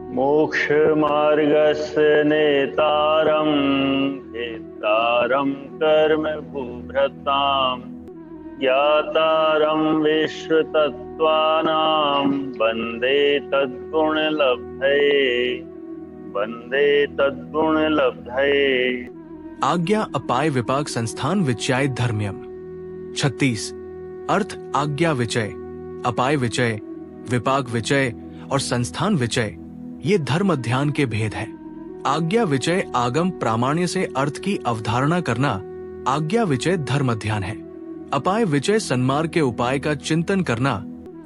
मोक्षमार्गस्य नेतारं भेत्तारं कर्म भूभृतां ज्ञातारं विश्वतत्त्वानां वन्दे तद्गुणलब्धये। आज्ञा अपाय विपाक संस्थान विचय धर्म्यम। 36। अर्थ आज्ञा विचय, अपाय विचय, विपाक विचय और संस्थान विचय ये धर्म ध्यान के भेद हैं। आज्ञा विचय आगम प्रामाण्य से अर्थ की अवधारणा करना आज्ञा विचय धर्म ध्यान है। अपाय विचय सन्मार्ग के उपाय का चिंतन करना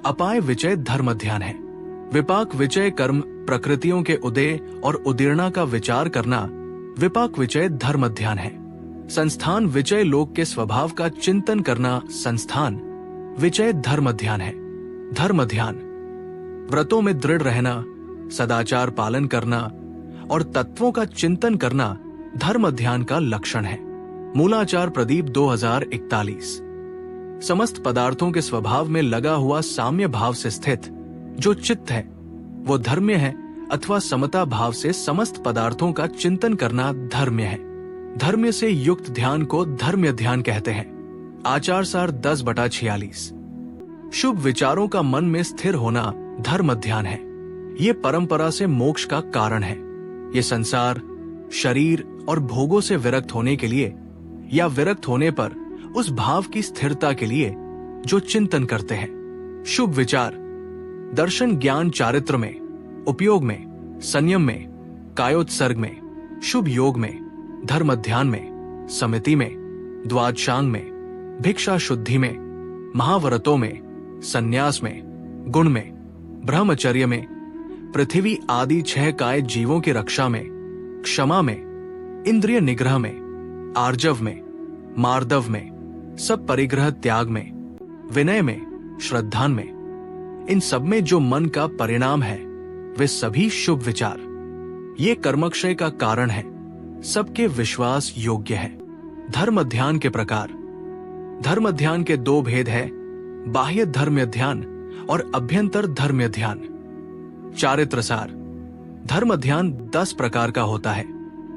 अपाय विचय धर्म ध्यान है। विपाक विचय कर्म प्रकृतियों के उदय और उदीर्णा का विचार करना विपाक विचय धर्म ध्यान है। संस्थान विचय लोक के स्वभाव का चिंतन करना संस्थान विचय धर्म ध्यान है। धर्म ध्यान व्रतों में दृढ़ रहना, सदाचार पालन करना और तत्वों का चिंतन करना धर्म ध्यान का लक्षण है। मूलाचार प्रदीप 2041। समस्त पदार्थों के स्वभाव में लगा हुआ साम्य भाव से स्थित जो चित्त है वो धर्म्य है अथवा समता भाव से समस्त पदार्थों का चिंतन करना धर्म्य है। धर्म्य से युक्त ध्यान को धर्म्य ध्यान कहते हैं। आचार सार 10/46। शुभ विचारों का मन में स्थिर होना धर्म ध्यान है। ये परंपरा से मोक्ष का कारण है। ये संसार, शरीर और भोगों से विरक्त होने के लिए या विरक्त होने पर उस भाव की स्थिरता के लिए जो चिंतन करते हैं। शुभ विचार दर्शन ज्ञान चारित्र में, उपयोग में, संयम में, कायोत्सर्ग में, शुभ योग में, धर्म ध्यान में, समिति में, द्वादशांग में, भिक्षा शुद्धि में, महाव्रतों में, संन्यास में, गुण में, ब्रह्मचर्य में, पृथ्वी आदि 6 काय जीवों की रक्षा में, क्षमा में, इंद्रिय निग्रह में, आर्जव में, मार्दव में, सब परिग्रह त्याग में, विनय में, श्रद्धान में, इन सब में जो मन का परिणाम है वे सभी शुभ विचार। ये कर्मक्षय का कारण है, सबके विश्वास योग्य है। धर्म ध्यान के प्रकार। धर्म ध्यान के 2 भेद है, बाह्य धर्म्य ध्यान और अभ्यंतर धर्म्य ध्यान। चारित्र सार धर्म ध्यान 10 प्रकार का होता है।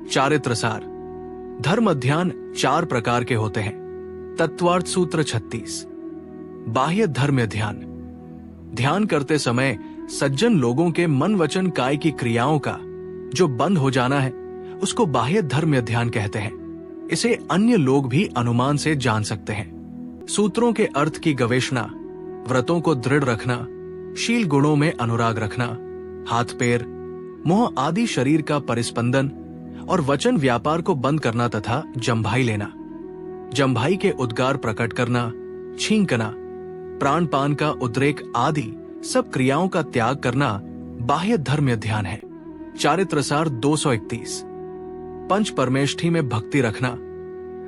चारित्र सार धर्म ध्यान 4 प्रकार के होते हैं। तत्वार्थ सूत्र 36। बाह्य धर्म्य ध्यान ध्यान करते समय सज्जन लोगों के मन वचन काय की क्रियाओं का जो बंद हो जाना है उसको बाह्य धर्म्य ध्यान कहते हैं। इसे अन्य लोग भी अनुमान से जान सकते हैं। सूत्रों के अर्थ की गवेषणा, व्रतों को दृढ़ रखना, शील गुणों में अनुराग रखना, हाथ पैर, मोह आदि शरीर का परिस्पंदन और वचन व्यापार को बंद करना तथा जम्भाई लेना, जम्भाई के उद्गार प्रकट करना, छींकना, प्राणपान का उद्रेक आदि सब क्रियाओं का त्याग करना बाह्य धर्म्य ध्यान है। चारित्रसार 231। पंच परमेष्ठी में भक्ति रखना,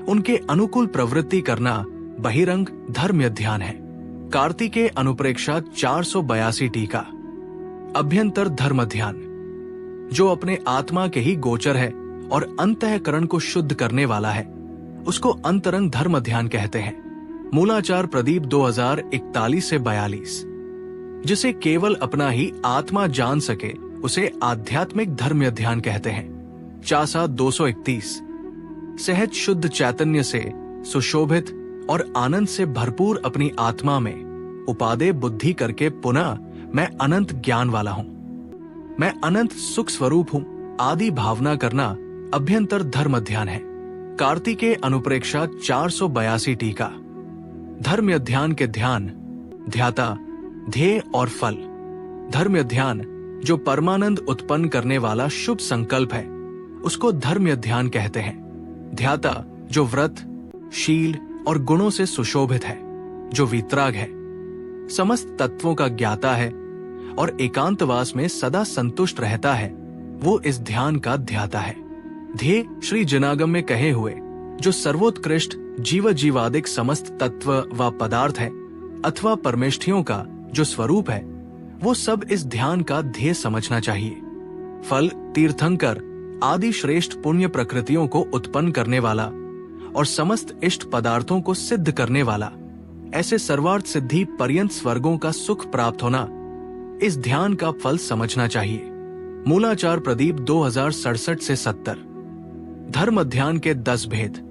उनके अनुकूल प्रवृत्ति करना बहिरंग धर्म्य ध्यान है। कार्तिकेय अनुप्रेक्षा 482 टीका। अभ्यंतर धर्म ध्यान जो अपने आत्मा के ही गोचर है और अंतःकरण को शुद्ध करने वाला है उसको अंतरंग धर्म ध्यान कहते हैं। मूलाचार प्रदीप 2041 से 42। जिसे केवल अपना ही आत्मा जान सके उसे आध्यात्मिक धर्म्य ध्यान कहते हैं। चासा 231। सहज शुद्ध चैतन्य से सुशोभित और आनंद से भरपूर अपनी आत्मा में उपादेय बुद्धि करके पुनः मैं अनंत ज्ञान वाला हूं, मैं अनंत सुख स्वरूप हूं आदि भावना करना अभ्यंतर धर्म ध्यान है। कार्तिकेय अनुप्रेक्षा 482 टीका। धर्म्य ध्यान के ध्यान, ध्याता, ध्येय और फल। धर्म्य ध्यान जो परमानंद उत्पन्न करने वाला शुभ संकल्प है उसको धर्म्य ध्यान कहते हैं। ध्याता जो व्रत, शील और गुणों से सुशोभित है, जो वीतराग है, समस्त तत्वों का ज्ञाता है और एकांतवास में सदा संतुष्ट रहता है, वो इस ध्यान का ध्याता है। ध्येय श्री जनागम में कहे हुए जो सर्वोत्कृष्ट जीव जीवादिक समस्त तत्व व पदार्थ है अथवा परमेष्ठियों का जो स्वरूप है वो सब इस ध्यान का ध्येय समझना चाहिए। फल तीर्थंकर आदि श्रेष्ठ पुण्य प्रकृतियों को उत्पन्न करने वाला और समस्त इष्ट पदार्थों को सिद्ध करने वाला, ऐसे सर्वार्थ सिद्धि पर्यंत स्वर्गों का सुख प्राप्त होना इस ध्यान का फल समझना चाहिए। मूलाचार प्रदीप 2067 से 70। धर्म ध्यान के 10 भेद।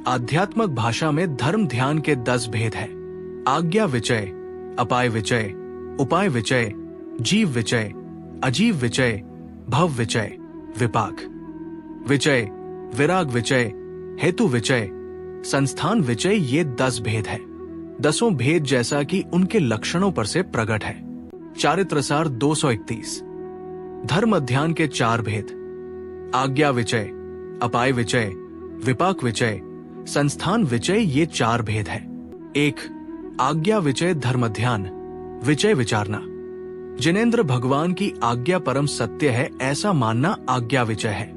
आध्यात्मक भाषा में धर्म ध्यान के 10 भेद हैं। आज्ञा विचय, अपाय विचय, उपाय विचय, जीव विचय, अजीव विचय, भव विचय, विपाक विचय, विराग विचय, हेतु विचय, संस्थान विचय। ये 10 भेद है। 10 भेद जैसा कि उनके लक्षणों पर से प्रकट है। चारित्रसार 231। धर्म ध्यान के 4 भेद। आज्ञा विचय, अपाय विचय, विपाक विचय, संस्थान विचय। ये 4 भेद है। 1. आज्ञा विचय धर्म ध्यान। विचय विचारना। जिनेंद्र भगवान की आज्ञा परम सत्य है ऐसा मानना आज्ञा विचय है।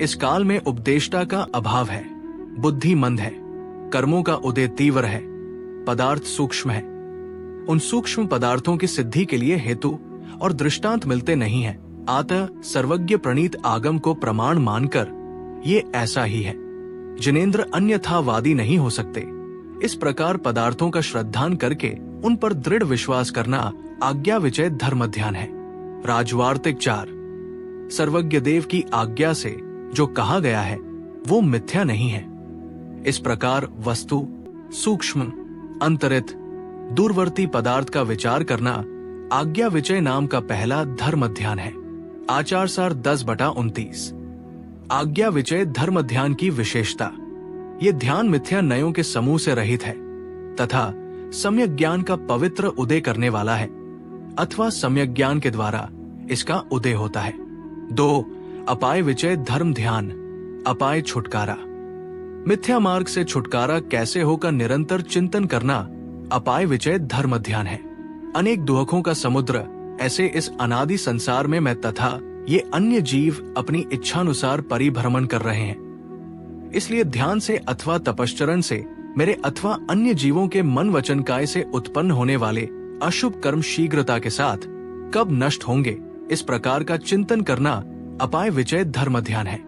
इस काल में उपदेष्टा का अभाव है, बुद्धि मंद है, कर्मों का उदय तीव्र है, पदार्थ सूक्ष्म है। उन सूक्ष्म पदार्थों की सिद्धि के लिए हेतु और दृष्टांत मिलते नहीं हैं। अतः सर्वज्ञ प्रणीत आगम को प्रमाण मानकर ये ऐसा ही है। जिनेंद्र अन्यथावादी नहीं हो सकते। इस प्रकार पदार्थों का श्रद्धान करके उन पर दृढ़ विश्वास करना आज्ञा विचय धर्म ध्यान है। राजवार्तिक 4। सर्वज्ञ देव की आज्ञा से जो कहा गया है वो मिथ्या नहीं है। इस प्रकार वस्तु, सूक्ष्म, अंतरित, दूरवर्ती पदार्थ का विचार करना आज्ञा विचय नाम का पहला धर्म ध्यान है। आचार सार 10/29। आज्ञा विचय धर्म ध्यान की विशेषता। ये ध्यान मिथ्या नयों के समूह से रहित है तथा सम्यक ज्ञान का पवित्र उदय करने वाला है अथवा सम्यक ज्ञान के द्वारा इसका उदय होता है। 2. अपाय विचय धर्म ध्यान। अपाय छुटकारा। मिथ्या मार्ग से छुटकारा कैसे होगा निरंतर चिंतन करना अपाय विचय धर्म ध्यान है। अनेक दुखों का समुद्र ऐसे इस अनादि संसार में मैं तथा ये अन्य जीव अपनी इच्छानुसार परिभ्रमण कर रहे हैं। इसलिए ध्यान से अथवा तपश्चरण से मेरे अथवा अन्य जीवों के मन वचन काय से उत्पन्न होने वाले अशुभ कर्म शीघ्रता के साथ कब नष्ट होंगे इस प्रकार का चिंतन करना अपाय विचय धर्म ध्यान है।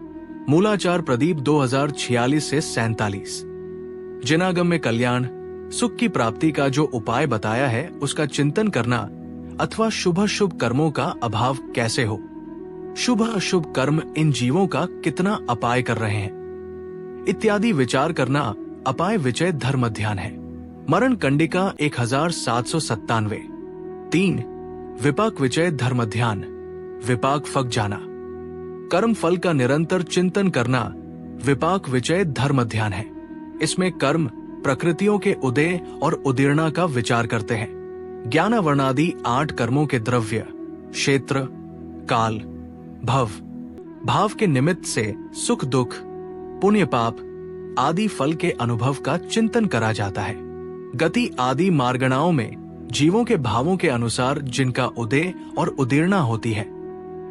मूलाचार प्रदीप 2046 से 47। जिनागम में कल्याण, सुख की प्राप्ति का जो उपाय बताया है उसका चिंतन करना अथवा शुभ शुभ कर्मों का अभाव कैसे हो, शुभ अशुभ कर्म इन जीवों का कितना अपाय कर रहे हैं इत्यादि विचार करना अपाय विचय धर्म ध्यान है। मरण कंडिका 1797। 3. विपाक विचय धर्म ध्यान। विपाक फक जाना। कर्म फल का निरंतर चिंतन करना विपाक विचय धर्म ध्यान है। इसमें कर्म प्रकृतियों के उदय और उदीर्णा का विचार करते हैं। ज्ञानावर्णादि 8 कर्मों के द्रव्य, क्षेत्र, काल, भव, भाव के निमित्त से सुख दुख, पुण्य पाप आदि फल के अनुभव का चिंतन करा जाता है। गति आदि मार्गणाओं में जीवों के भावों के अनुसार जिनका उदय और उदीर्णा होती है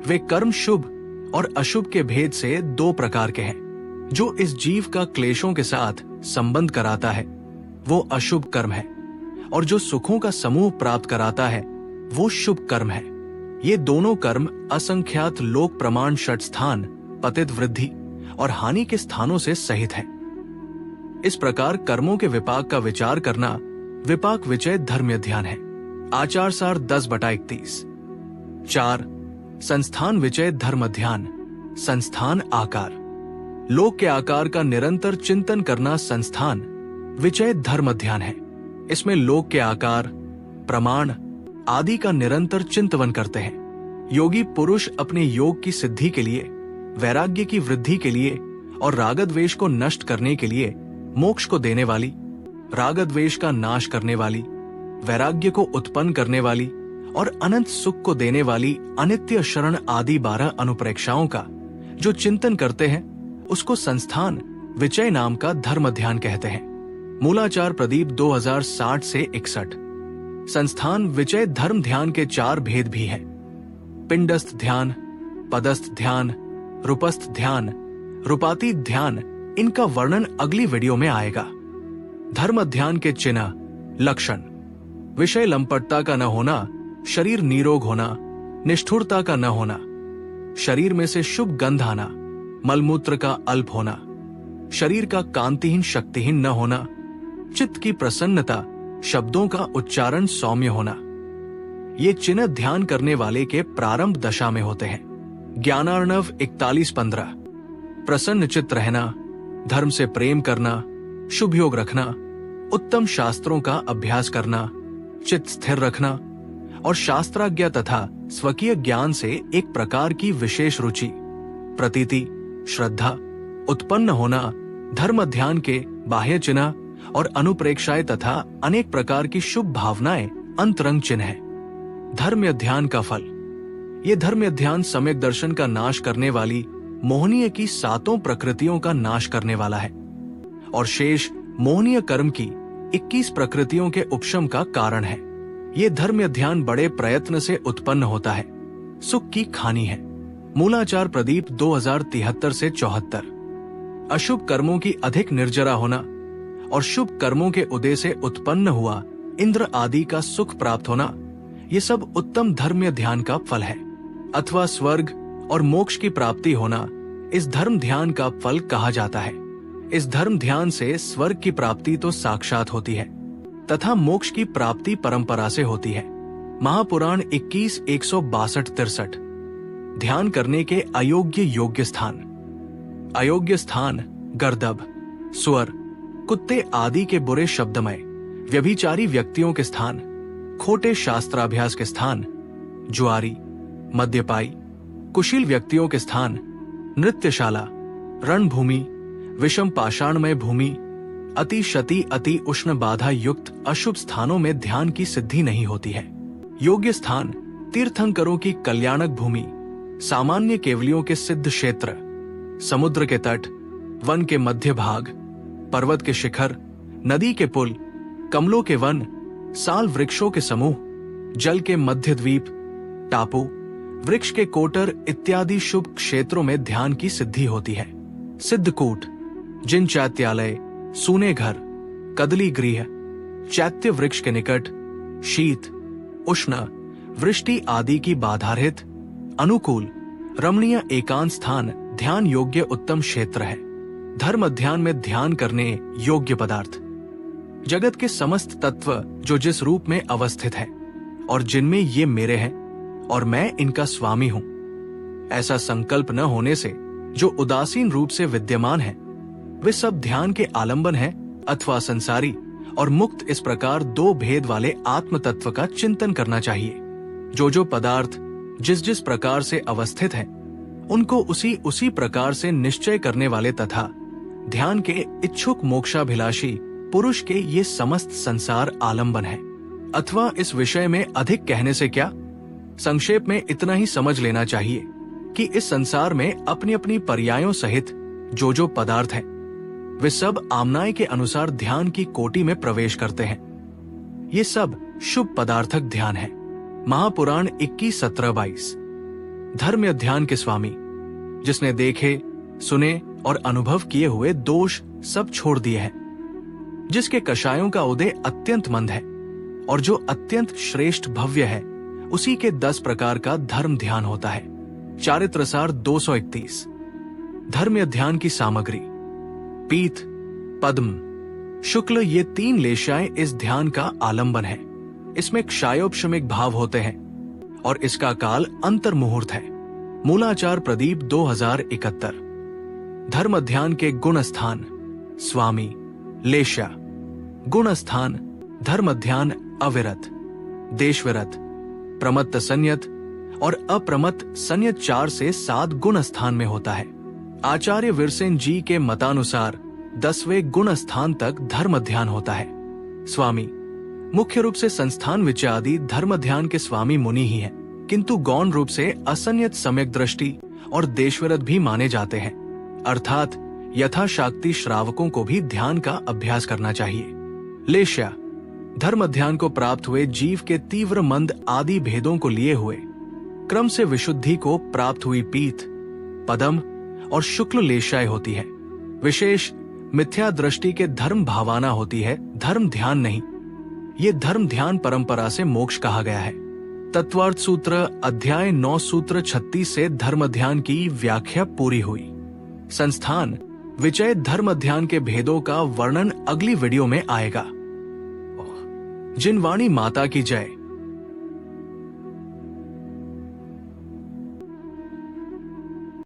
वे कर्म शुभ और अशुभ के भेद से 2 प्रकार के हैं। जो इस जीव का क्लेशों के साथ संबंध कराता है वो अशुभ कर्म है और जो सुखों का समूह प्राप्त कराता है वो शुभ कर्म है। ये दोनों कर्म असंख्यात लोक प्रमाण षट स्थान, पतित वृद्धि और हानि के स्थानों से सहित है। इस प्रकार कर्मों के विपाक का विचार करना विपाक विचय धर्म ध्यान है। आचार सार 10/31। 4. संस्थान विचय धर्म ध्यान। संस्थान आकार। लोक के आकार का निरंतर चिंतन करना संस्थान विचय धर्म ध्यान है। इसमें लोक के आकार, प्रमाण आदि का निरंतर चिंतन करते हैं। योगी पुरुष अपने योग की सिद्धि के लिए, वैराग्य की वृद्धि के लिए और रागद्वेष को नष्ट करने के लिए मोक्ष को देने वाली, रागद्वेष का नाश करने वाली, वैराग्य को उत्पन्न करने वाली और अनंत सुख को देने वाली अनित्य शरण आदि 12 अनुप्रेक्षाओं का जो चिंतन करते हैं उसको संस्थान विचय नाम का धर्म ध्यान कहते हैं। मूलाचार प्रदीप 2060 से 61। संस्थान विचय धर्म ध्यान के 4 भेद भी हैं। पिंडस्थ ध्यान, पदस्थ ध्यान, रूपस्थ ध्यान, रूपातीत ध्यान। इनका वर्णन अगली वीडियो में आएगा। धर्म ध्यान के चिन्ह, लक्षण: विषय लंपटता का न होना, शरीर निरोग होना, निष्ठुरता का न होना, शरीर में से शुभ गंध आना, मलमूत्र का अल्प होना, शरीर का कांतिहीन शक्तिहीन न होना, चित्त की प्रसन्नता, शब्दों का उच्चारण सौम्य होना। ये चिन्ह ध्यान करने वाले के प्रारंभ दशा में होते हैं। ज्ञानार्णव 41:15। प्रसन्न चित्त रहना, धर्म से प्रेम करना, शुभ योग रखना, उत्तम शास्त्रों का अभ्यास करना, चित्त स्थिर रखना और शास्त्राज्ञा तथा स्वकीय ज्ञान से एक प्रकार की विशेष रुचि, प्रतीति, श्रद्धा उत्पन्न होना, धर्म ध्यान के बाह्य चिन्ह और अनुप्रेक्षाएं तथा अनेक प्रकार की शुभ भावनाएं अंतरंग चिन्ह है। धर्म ध्यान का फल। ये धर्म ध्यान सम्यक दर्शन का नाश करने वाली मोहनीय की 7 प्रकृतियों का नाश करने वाला है और शेष मोहनीय कर्म की 21 प्रकृतियों के उपशम का कारण है। ये धर्म ध्यान बड़े प्रयत्न से उत्पन्न होता है। सुख की खानी है। मूलाचार प्रदीप 2073 से 74। अशुभ कर्मों की अधिक निर्जरा होना और शुभ कर्मों के उदय से उत्पन्न हुआ इंद्र आदि का सुख प्राप्त होना, ये सब उत्तम धर्म ध्यान का फल है। अथवा स्वर्ग और मोक्ष की प्राप्ति होना इस धर्म ध्यान का फल कहा जाता है। इस धर्म ध्यान से स्वर्ग की प्राप्ति तो साक्षात होती है तथा मोक्ष की प्राप्ति परंपरा से होती है। महापुराण 21:162-63। ध्यान करने के अयोग्य योग्य स्थान। अयोग्य स्थान गर्दभ, सुअर, कुत्ते आदि के बुरे शब्दमय, व्यभिचारी व्यक्तियों के स्थान, खोटे शास्त्राभ्यास के स्थान, जुआरी, मद्यपाई, कुशील व्यक्तियों के स्थान, नृत्यशाला, रणभूमि, विषम पाषाणमय भूमि, अति शति अति उष्ण बाधा युक्त अशुभ स्थानों में ध्यान की सिद्धि नहीं होती है। योग्य स्थान तीर्थंकरों की कल्याणक भूमि, सामान्य केवलियों के सिद्ध क्षेत्र, समुद्र के तट, वन के मध्य भाग, पर्वत के शिखर, नदी के पुल, कमलों के वन, साल वृक्षों के समूह, जल के मध्य द्वीप, टापू, वृक्ष के कोटर इत्यादि शुभ क्षेत्रों में ध्यान की सिद्धि होती है। सिद्धकूट, जिन चैत्यालय, सूने घर, कदली गृह, चैत्य वृक्ष के निकट, शीत, उष्ण, वृष्टि आदि की बाधारहित, अनुकूल, रमणीय एकांत स्थान ध्यान योग्य उत्तम क्षेत्र है। धर्म ध्यान में ध्यान करने योग्य पदार्थ। जगत के समस्त तत्व जो जिस रूप में अवस्थित है और जिनमें ये मेरे हैं और मैं इनका स्वामी हूं, ऐसा संकल्प न होने से जो उदासीन रूप से विद्यमान है, वे सब ध्यान के आलंबन है अथवा संसारी और मुक्त। इस प्रकार 2 भेद वाले आत्म तत्व का चिंतन करना चाहिए। जो पदार्थ जिस जिस प्रकार से अवस्थित है, उनको उसी प्रकार से निश्चय करने वाले तथा ध्यान के इच्छुक मोक्षाभिलाषी पुरुष के ये समस्त संसार आलंबन है। अथवा इस विषय में अधिक कहने से क्या, संक्षेप में इतना ही समझ लेना चाहिए कि इस संसार में अपनी अपनी पर्यायों सहित जो पदार्थ हैं, वे सब आमनाय के अनुसार ध्यान की कोटि में प्रवेश करते हैं। ये सब शुभ पदार्थक ध्यान है। महापुराण 21:17-22। धर्म ध्यान के स्वामी, जिसने देखे, सुने और अनुभव किए हुए दोष सब छोड़ दिए हैं, जिसके कषायों का उदय अत्यंत मंद है और जो अत्यंत श्रेष्ठ भव्य है, उसी के 10 प्रकार का धर्म ध्यान होता है। चारित्रसार 231। धर्म ध्यान की सामग्री। पीत, पद्म, शुक्ल, ये 3 लेशाएं इस ध्यान का आलंबन है। इसमें क्षायोपशमिक भाव होते हैं और इसका काल अंतर मुहूर्त है। मूलाचार प्रदीप 2071। धर्म ध्यान के गुण स्थान। स्वामी, लेशा। गुण स्थान धर्म ध्यान अविरत, देशविरत, प्रमत्त संयत और अप्रमत्त संयत 4 से 7 गुण स्थान में होता है। आचार्य विरसेन जी के मतानुसार 10वें गुण स्थान तक धर्म ध्यान होता है। स्वामी मुख्य रूप से संस्थान विचय आदि धर्म ध्यान के स्वामी मुनि ही हैं, किंतु गौण रूप से असंयत सम्यक दृष्टि और देशविरत भी माने जाते हैं। अर्थात यथाशाक्ति श्रावकों को भी ध्यान का अभ्यास करना चाहिए। लेश्या धर्म ध्यान को प्राप्त हुए जीव के तीव्र मंद आदि भेदों को लिए हुए क्रम से विशुद्धि को प्राप्त हुई पीत, पदम और शुक्ल लेशाएं होती है। विशेष मिथ्या दृष्टि के धर्म भावना होती है, धर्म ध्यान नहीं। ये धर्म ध्यान परंपरा से मोक्ष कहा गया है। तत्वार्थ सूत्र अध्याय 9 सूत्र 36 से धर्म ध्यान की व्याख्या पूरी हुई। संस्थान विचय धर्म ध्यान के भेदों का वर्णन अगली वीडियो में आएगा। जिन वाणी माता की जय।